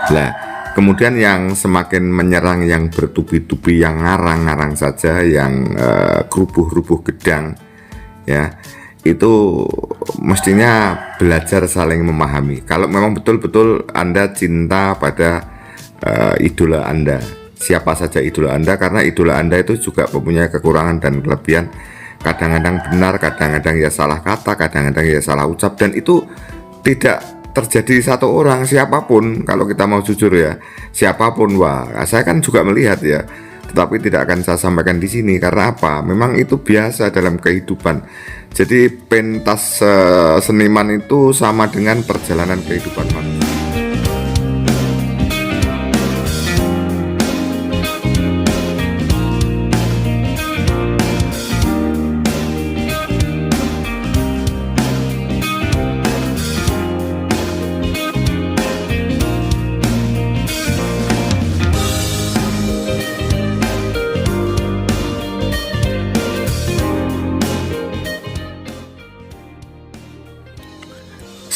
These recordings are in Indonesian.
Nah, kemudian yang semakin menyerang yang bertubi-tubi, yang ngarang-ngarang saja, yang kerubuh-rubuh gedang, ya, itu mestinya belajar saling memahami. Kalau memang betul-betul Anda cinta pada idola Anda, siapa saja idola Anda, karena idola Anda itu juga mempunyai kekurangan dan kelebihan. Kadang-kadang benar, kadang-kadang ya salah kata, kadang-kadang ya salah ucap, dan itu tidak terjadi satu orang, siapapun. Kalau kita mau jujur ya, siapapun, wah, saya kan juga melihat ya, tetapi tidak akan saya sampaikan di sini karena apa? Memang itu biasa dalam kehidupan. Jadi pentas seniman itu sama dengan perjalanan kehidupan manusia.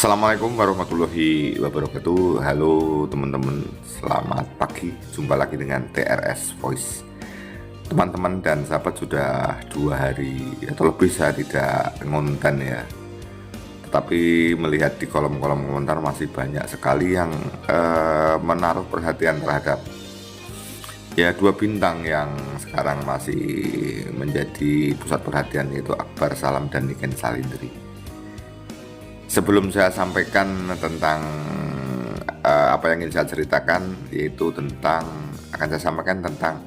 Assalamualaikum warahmatullahi wabarakatuh. Halo teman-teman, selamat pagi. Jumpa lagi dengan TRS Voice. Teman-teman dan sahabat, sudah 2 hari atau lebih saya tidak ngonten ya. Tetapi melihat di kolom-kolom komentar masih banyak sekali yang menaruh perhatian terhadap ya 2 bintang yang sekarang masih menjadi pusat perhatian, yaitu Akbar Salam dan Niken Salindri. Sebelum saya sampaikan tentang apa yang ingin saya ceritakan, yaitu akan saya sampaikan tentang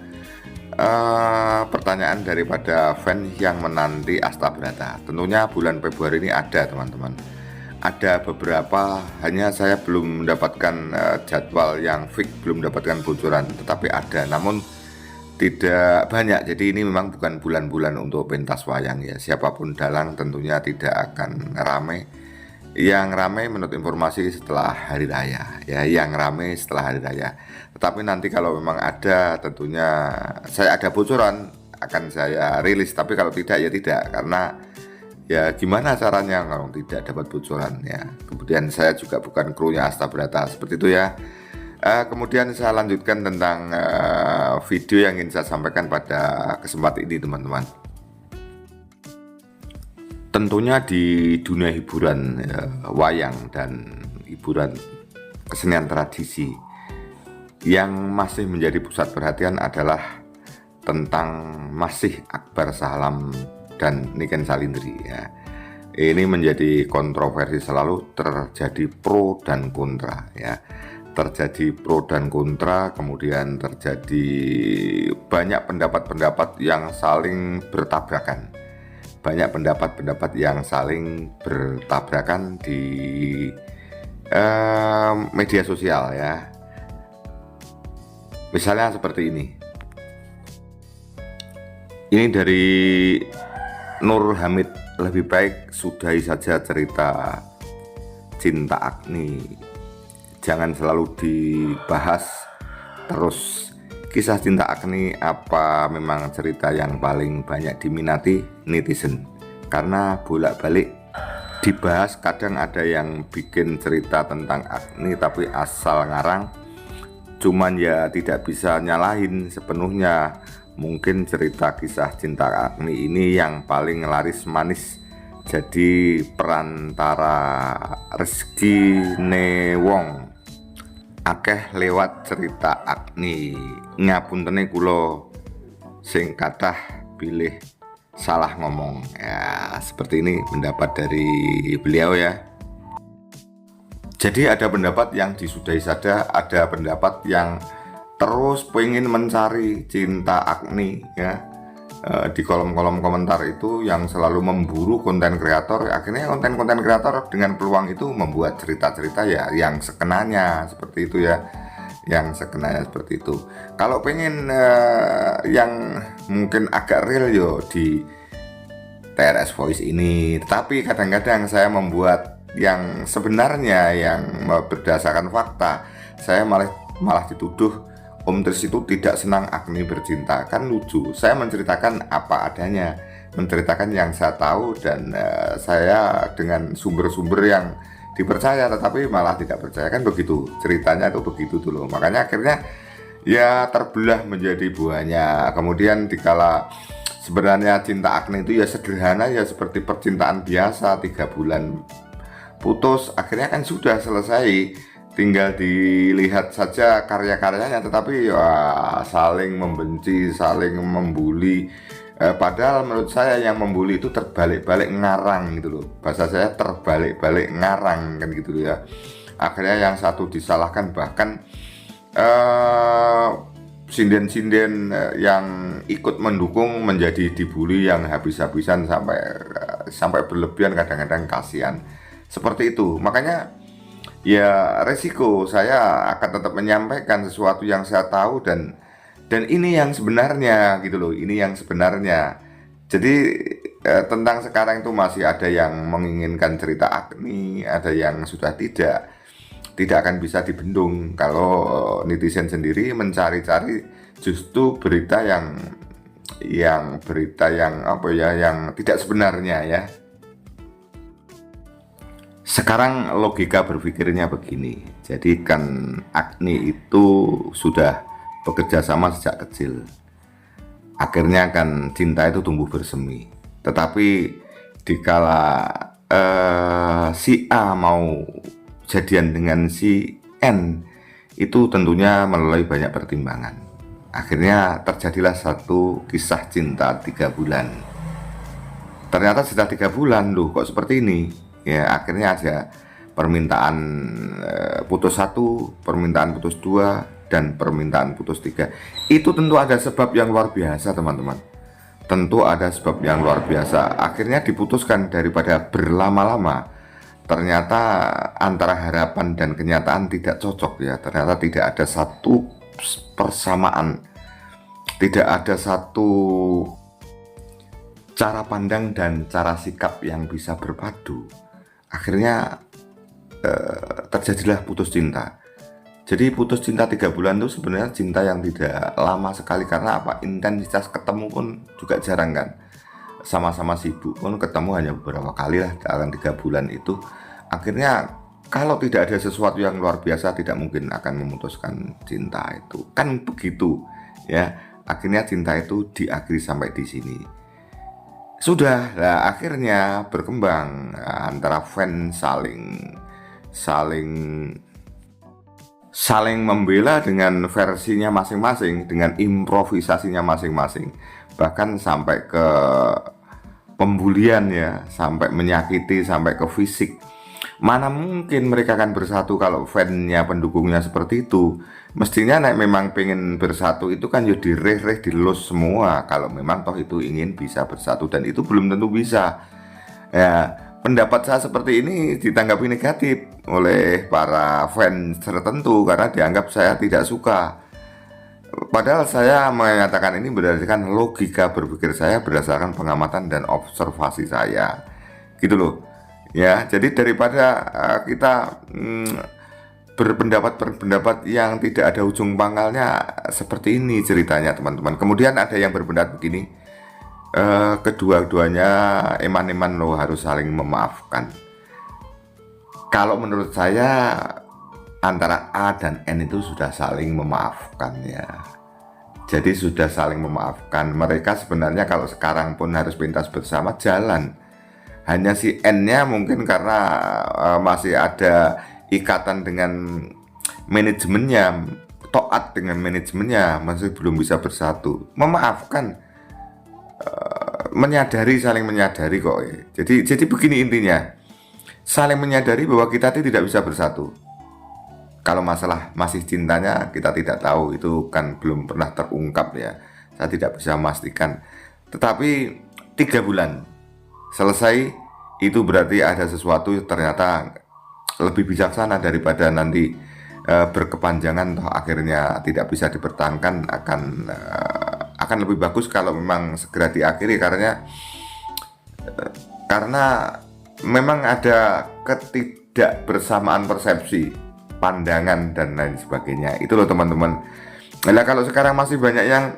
pertanyaan daripada fan yang menanti Astabrata. Tentunya bulan Februari ini ada, teman-teman. Ada beberapa, hanya saya belum mendapatkan jadwal yang fix, belum mendapatkan bocoran, tetapi ada, namun tidak banyak. Jadi ini memang bukan bulan-bulan untuk pentas wayang ya. Siapapun dalang tentunya tidak akan ramai. Yang ramai menurut informasi setelah hari raya ya, yang ramai setelah hari raya. Tetapi nanti kalau memang ada, tentunya saya ada bocoran akan saya rilis. Tapi kalau tidak ya tidak, karena ya gimana caranya kalau tidak dapat bocoran ya. Kemudian saya juga bukan krunya Astabrata, seperti itu ya. Kemudian saya lanjutkan tentang video yang ingin saya sampaikan pada kesempatan ini, teman-teman. Tentunya di dunia hiburan wayang dan hiburan kesenian tradisi, yang masih menjadi pusat perhatian adalah tentang masih Akbar Salam dan Niken Salindri ya. Ini menjadi kontroversi, selalu terjadi pro dan kontra ya. Terjadi pro dan kontra, kemudian terjadi banyak pendapat-pendapat yang saling bertabrakan. Banyak pendapat-pendapat yang saling bertabrakan di media sosial ya. Misalnya seperti ini. Ini dari Nur Hamid, lebih baik sudahi saja cerita cinta Agni. Jangan selalu dibahas terus. Kisah cinta Agni apa memang cerita yang paling banyak diminati netizen? Karena bolak-balik dibahas, kadang ada yang bikin cerita tentang Agni tapi asal ngarang. Cuman ya tidak bisa nyalahin sepenuhnya. Mungkin cerita kisah cinta Agni ini yang paling laris manis jadi perantara rezeki Wong akeh lewat cerita Agni. Ngapuntene kula sing kathah pilih salah ngomong ya. Seperti ini pendapat dari beliau ya. Jadi ada pendapat yang disudahi saja, ada pendapat yang terus pengen mencari cinta Agni ya. Di kolom-kolom komentar itu yang selalu memburu konten kreator. Akhirnya konten-konten kreator dengan peluang itu membuat cerita-cerita ya yang sekenanya seperti itu ya, yang sekenanya seperti itu. Kalau pengen yang mungkin agak real yo di TRS Voice ini, tetapi kadang-kadang saya membuat yang sebenarnya yang berdasarkan fakta. Saya malah dituduh Om Tris itu tidak senang Agni bercinta. Kan lucu, saya menceritakan apa adanya, menceritakan yang saya tahu, dan saya dengan sumber-sumber dipercaya tetapi malah tidak percaya, kan begitu ceritanya itu begitu dulu. Makanya akhirnya ya terbelah menjadi banyak. Kemudian dikala sebenarnya cinta Agni itu ya sederhana, ya seperti percintaan biasa, 3 bulan putus akhirnya kan sudah selesai, tinggal dilihat saja karya-karyanya. Tetapi wah, saling membenci, saling membuli. Padahal menurut saya yang membuli itu terbalik-balik ngarang gitu loh. Bahasa saya terbalik-balik ngarang kan gitu ya. Akhirnya yang satu disalahkan, bahkan sinden-sinden yang ikut mendukung menjadi dibully yang habis-habisan sampai berlebihan, kadang-kadang kasihan. Seperti itu. Makanya ya resiko saya akan tetap menyampaikan sesuatu yang saya tahu dan ini yang sebenarnya gitu loh, ini yang sebenarnya. Jadi tentang sekarang itu masih ada yang menginginkan cerita Agni, ada yang sudah tidak akan bisa dibendung kalau netizen sendiri mencari-cari justru berita yang apa ya, yang tidak sebenarnya ya. Sekarang logika berpikirnya begini, jadi kan Agni itu sudah bekerja sama sejak kecil. Akhirnya kan cinta itu tumbuh bersemi. Tetapi dikala si A mau jadian dengan si N, itu tentunya melalui banyak pertimbangan. Akhirnya terjadilah satu kisah cinta 3 bulan. Ternyata sudah 3 bulan loh kok seperti ini. Ya akhirnya ada permintaan putus 1, permintaan putus 2, dan permintaan putus 3. Itu tentu ada sebab yang luar biasa teman-teman. Tentu ada sebab yang luar biasa. Akhirnya diputuskan daripada berlama-lama. Ternyata antara harapan dan kenyataan tidak cocok ya. Ternyata tidak ada satu persamaan, tidak ada satu cara pandang dan cara sikap yang bisa berpadu. Akhirnya terjadilah putus cinta. Jadi putus cinta 3 bulan itu sebenarnya cinta yang tidak lama sekali. Karena apa? Intensitas ketemu pun juga jarang kan. Sama-sama sibuk pun ketemu hanya beberapa kali lah dalam 3 bulan itu. Akhirnya kalau tidak ada sesuatu yang luar biasa, tidak mungkin akan memutuskan cinta itu. Kan begitu ya. Akhirnya cinta itu diakhiri sampai di sini. Sudah lah, akhirnya berkembang antara fans saling membela dengan versinya masing-masing, dengan improvisasinya masing-masing, bahkan sampai ke pembulian ya, sampai menyakiti, sampai ke fisik. Mana mungkin mereka akan bersatu kalau fansnya, pendukungnya seperti itu. Mestinya memang pengen bersatu itu kan ya direh-reh, dilus semua kalau memang toh itu ingin bisa bersatu, dan itu belum tentu bisa ya. Pendapat saya seperti ini ditanggapi negatif oleh para fans tertentu karena dianggap saya tidak suka. Padahal saya mengatakan ini berdasarkan logika berpikir saya, berdasarkan pengamatan dan observasi saya. Gitu loh. Ya, jadi daripada kita berpendapat yang tidak ada ujung pangkalnya, seperti ini ceritanya teman-teman. Kemudian ada yang berpendapat begini, kedua-duanya eman-eman loh harus saling memaafkan. Kalau menurut saya antara A dan N itu sudah saling memaafkan ya. Jadi sudah saling memaafkan. Mereka sebenarnya kalau sekarang pun harus pentas bersama jalan. Hanya si N-nya mungkin karena masih ada ikatan dengan manajemennya, taat dengan manajemennya, masih belum bisa bersatu. Memaafkan, menyadari, saling menyadari kok. Jadi begini intinya, saling menyadari bahwa kita tidak bisa bersatu. Kalau masalah masih cintanya kita tidak tahu, itu kan belum pernah terungkap ya. Saya tidak bisa memastikan. Tetapi 3 bulan selesai, itu berarti ada sesuatu ternyata lebih bijaksana daripada nanti berkepanjangan toh akhirnya tidak bisa dipertahankan. Akan lebih bagus kalau memang segera diakhiri karena memang ada ketidakbersamaan persepsi, pandangan dan lain sebagainya. Itu loh teman-teman. Nah, kalau sekarang masih banyak yang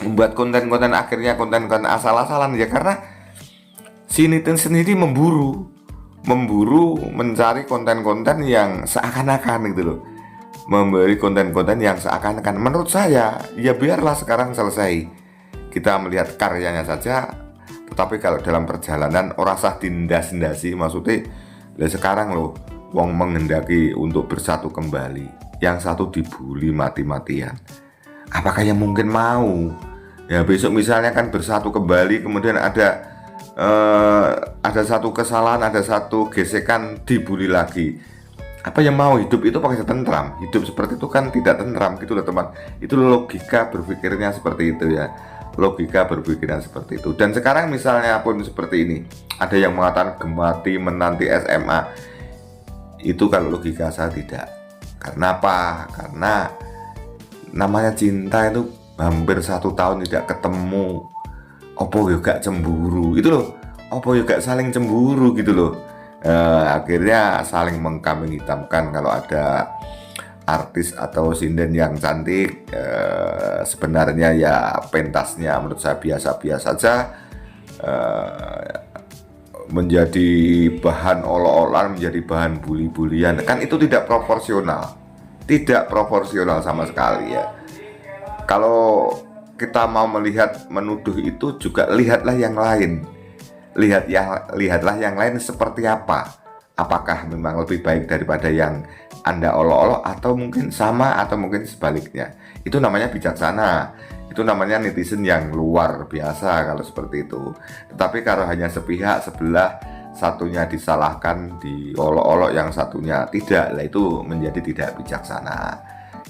membuat konten-konten akhirnya konten-konten asal-asalan ya, karena si netizen sendiri memburu memburu mencari konten-konten yang seakan-akan gitu loh, memberi konten-konten yang seakan-akan. Menurut saya ya biarlah sekarang selesai, kita melihat karyanya saja. Tetapi kalau dalam perjalanan ora sah dindas-ndasi, maksudnya lah sekarang loh wong menghendaki untuk bersatu kembali, yang satu dibully mati-matian, apakah yang mungkin mau ya besok misalnya kan bersatu kembali, kemudian ada satu kesalahan, ada satu gesekan, dibully lagi. Apa yang mau hidup itu pakai tentram? Hidup seperti itu kan tidak tentram gitu loh teman. Itu logika berpikirnya seperti itu ya. Logika berpikirnya seperti itu. Dan sekarang misalnya pun seperti ini, ada yang mengatakan gemati menanti SMA. Itu kalau logika saya tidak. Karena apa? Karena namanya cinta itu hampir 1 tahun tidak ketemu, opo yo gak cemburu itu loh, opo yo gak saling cemburu gitu loh. Akhirnya saling mengkambing hitamkan. Kalau ada artis atau sinden yang cantik, sebenarnya ya pentasnya menurut saya biasa-biasa saja, menjadi bahan olok-olokan, menjadi bahan bully-bulian, kan itu tidak proporsional, tidak proporsional sama sekali ya. Kalau kita mau melihat menuduh itu juga lihatlah yang lain, lihatlah yang lain seperti apa. Apakah memang lebih baik daripada yang Anda olok-olok, atau mungkin sama, atau mungkin sebaliknya. Itu namanya bijaksana, itu namanya netizen yang luar biasa kalau seperti itu. Tetapi kalau hanya sepihak, sebelah, satunya disalahkan, diolok-olok, yang satunya tidak, lah itu menjadi tidak bijaksana.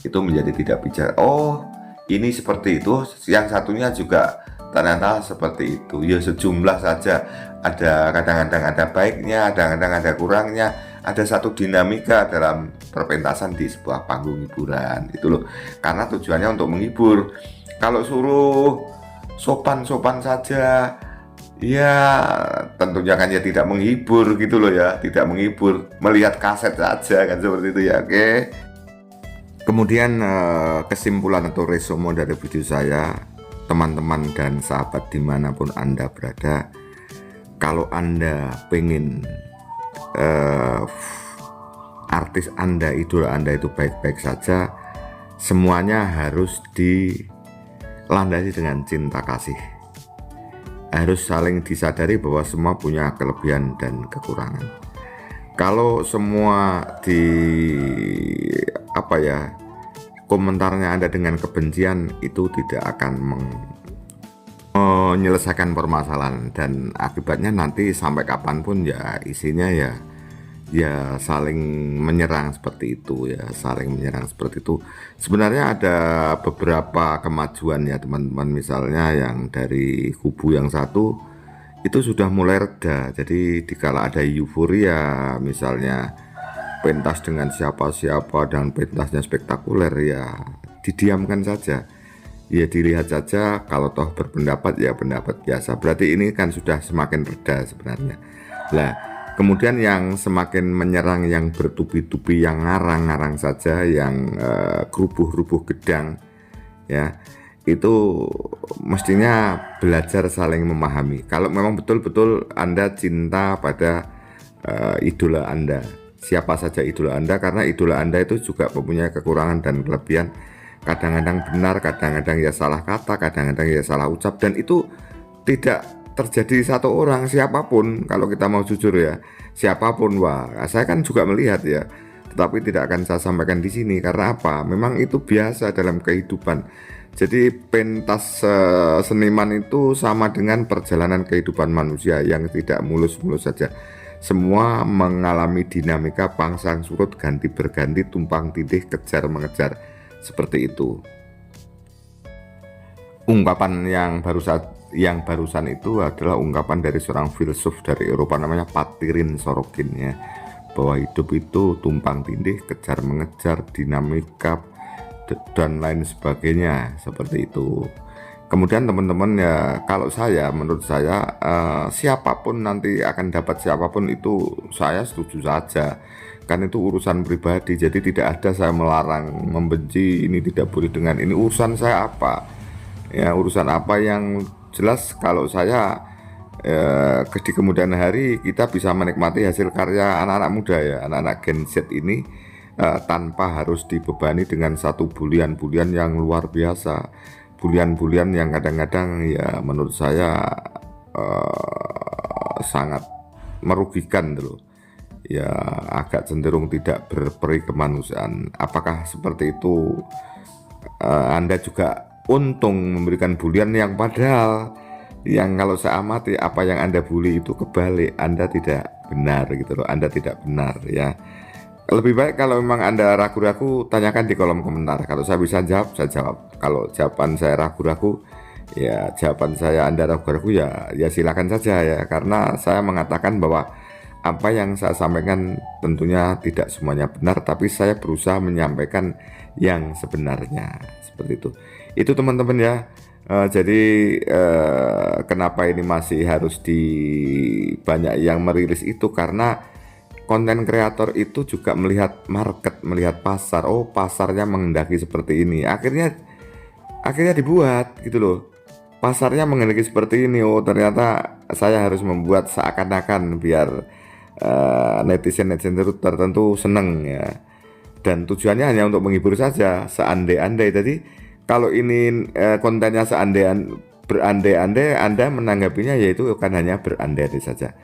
Itu menjadi tidak bijaksana. Oh, ini seperti itu, yang satunya juga ternyata seperti itu. Ya sejumlah saja, ada kadang-kadang ada baiknya, kadang-kadang ada kurangnya, ada satu dinamika dalam perpentasan di sebuah panggung hiburan itu loh. Karena tujuannya untuk menghibur. Kalau suruh sopan-sopan saja, ya tentunya kan ya tidak menghibur gitu loh ya, tidak menghibur. Melihat kaset saja kan seperti itu ya. Oke. Kemudian kesimpulan atau resume dari video saya, teman-teman dan sahabat dimanapun Anda berada, kalau Anda pengen artis Anda, idola Anda itu baik-baik saja, semuanya harus dilandasi dengan cinta kasih. Harus saling disadari bahwa semua punya kelebihan dan kekurangan. Kalau semua komentarnya Anda dengan kebencian, itu tidak akan menyelesaikan permasalahan, dan akibatnya nanti sampai kapanpun ya isinya ya saling menyerang seperti itu ya, saling menyerang seperti itu. Sebenarnya ada beberapa kemajuan ya teman-teman, misalnya yang dari kubu yang satu itu sudah mulai reda. Jadi dikala ada euforia, misalnya pentas dengan siapa-siapa dan pentasnya spektakuler, ya didiamkan saja, ya dilihat saja. Kalau toh berpendapat ya pendapat biasa, berarti ini kan sudah semakin reda sebenarnya. Lah kemudian yang semakin menyerang, yang bertubi-tubi, yang ngarang-ngarang saja, yang rubuh-rubuh gedang ya, itu mestinya belajar saling memahami. Kalau memang betul-betul Anda cinta pada idola Anda, siapa saja idola Anda, karena idola Anda itu juga mempunyai kekurangan dan kelebihan. Kadang-kadang benar, kadang-kadang ya salah kata, kadang-kadang ya salah ucap, dan itu tidak terjadi satu orang, siapapun. Kalau kita mau jujur ya, siapapun, wah saya kan juga melihat ya, tetapi tidak akan saya sampaikan di sini. Karena apa? Memang itu biasa dalam kehidupan. Jadi pentas seniman itu sama dengan perjalanan kehidupan manusia yang tidak mulus-mulus saja. Semua mengalami dinamika pangsang surut, ganti berganti, tumpang tindih, kejar mengejar, seperti itu. Ungkapan yang barusan itu adalah ungkapan dari seorang filsuf dari Eropa, namanya Patirin Sorokin ya, bahwa hidup itu tumpang tindih, kejar mengejar, dinamika dan lain sebagainya, seperti itu. Kemudian teman-teman ya, kalau menurut saya siapapun nanti akan dapat siapapun, itu saya setuju saja, kan itu urusan pribadi. Jadi tidak ada saya melarang, membenci, ini tidak boleh dengan ini, urusan saya apa ya, urusan apa. Yang jelas kalau saya di kemudian hari kita bisa menikmati hasil karya anak-anak muda ya, anak-anak Gen Z ini tanpa harus dibebani dengan satu bulian-bulian yang luar biasa, bulian-bulian yang kadang-kadang ya menurut saya sangat merugikan loh. Ya agak cenderung tidak berperi kemanusiaan. Apakah seperti itu? Anda juga untung memberikan bulian yang padahal yang kalau saya amati apa yang Anda bully itu kebalik, Anda tidak benar gitu loh, Anda tidak benar ya. Lebih baik kalau memang Anda ragu-ragu, tanyakan di kolom komentar. Kalau saya bisa jawab, saya jawab. Kalau jawaban saya ragu-ragu, ya jawaban saya Anda ragu-ragu ya silakan saja ya, karena saya mengatakan bahwa apa yang saya sampaikan tentunya tidak semuanya benar, tapi saya berusaha menyampaikan yang sebenarnya seperti itu. Itu teman-teman ya. Jadi kenapa ini masih harus banyak yang merilis itu karena konten kreator itu juga melihat market, melihat pasar. Oh, pasarnya menghendaki seperti ini. Akhirnya dibuat gitu loh. Pasarnya menghendaki seperti ini. Oh, ternyata saya harus membuat seakan-akan biar netizen tertentu seneng ya. Dan tujuannya hanya untuk menghibur saja, seandai-andai. Jadi kalau ini kontennya berandai-andai, Anda menanggapinya yaitu kan hanya berandai-andai saja.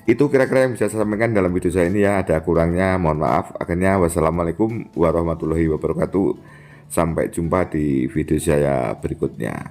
Itu kira-kira yang bisa saya sampaikan dalam video saya ini ya. Ada kurangnya mohon maaf. Akhirnya wassalamualaikum warahmatullahi wabarakatuh. Sampai jumpa di video saya berikutnya.